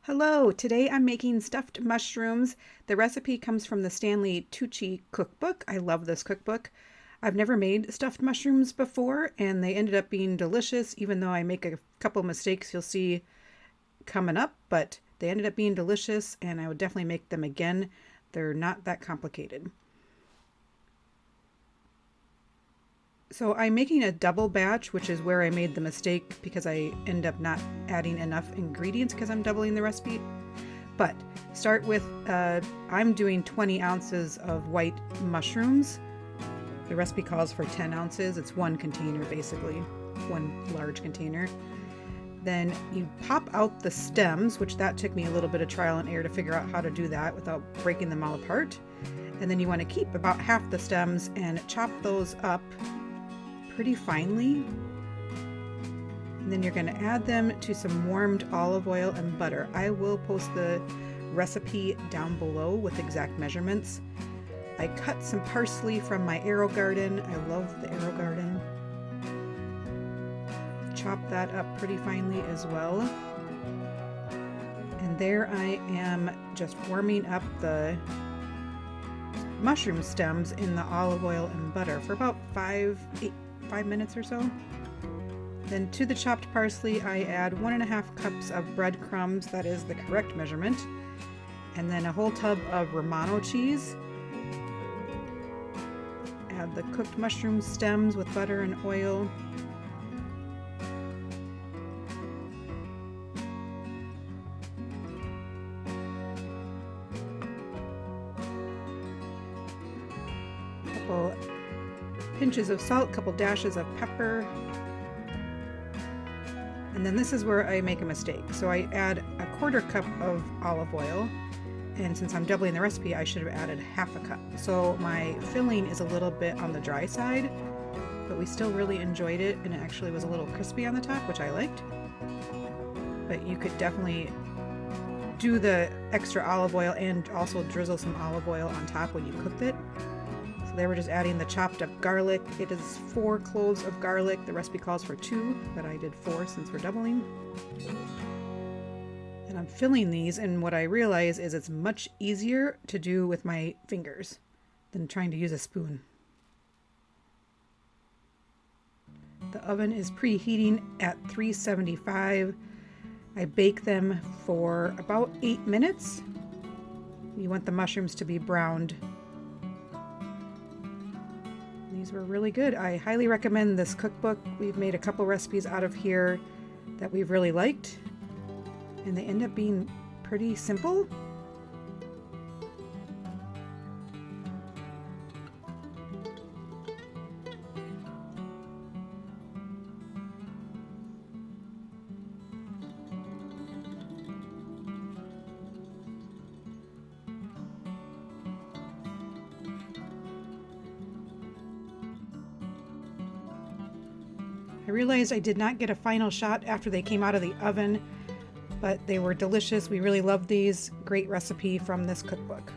Hello, today I'm making stuffed mushrooms. The recipe comes from the Stanley Tucci Cookbook. I love this cookbook. I've never made stuffed mushrooms before and they ended up being delicious, even though I make a couple mistakes you'll see coming up, but they ended up being delicious and I would definitely make them again. They're not that complicated. So I'm making a double batch, which is where I made the mistake because I end up not adding enough ingredients because I'm doubling the recipe. But start with, I'm doing 20 ounces of white mushrooms. The recipe calls for 10 ounces. It's one container basically, one large container. Then you pop out the stems, which that took me a little bit of trial and error to figure out how to do that without breaking them all apart. And then you want to keep about half the stems and chop those up pretty finely. And then you're going to add them to some warmed olive oil and butter. I will post the recipe down below with exact measurements. I cut some parsley from my arrow garden. I love the arrow garden. Chop that up pretty finely as well. And there I am just warming up the mushroom stems in the olive oil and butter for about 5 minutes or so. Then to the chopped parsley, I add 1.5 cups of breadcrumbs. That is the correct measurement. And then a whole tub of romano cheese. Add the cooked mushroom stems with butter and oil. Couple pinches of salt, couple dashes of pepper. And then this is where I make a mistake. So I add 1/4 cup of olive oil, and since I'm doubling the recipe, I should have added 1/2 cup. So my filling is a little bit on the dry side, but we still really enjoyed it, and it actually was a little crispy on the top, which I liked. But you could definitely do the extra olive oil and also drizzle some olive oil on top when you cooked it. There we're just adding the chopped up garlic. It is 4 cloves of garlic. The recipe calls for 2, but I did 4 since we're doubling. And I'm filling these, and what I realize is it's much easier to do with my fingers than trying to use a spoon. The oven is preheating at 375. I bake them for about 8 minutes. You want the mushrooms to be browned. These were really good. I highly recommend this cookbook. We've made a couple recipes out of here that we've really liked, and they end up being pretty simple. I realized I did not get a final shot after they came out of the oven, but they were delicious. We really loved these. Great recipe from this cookbook.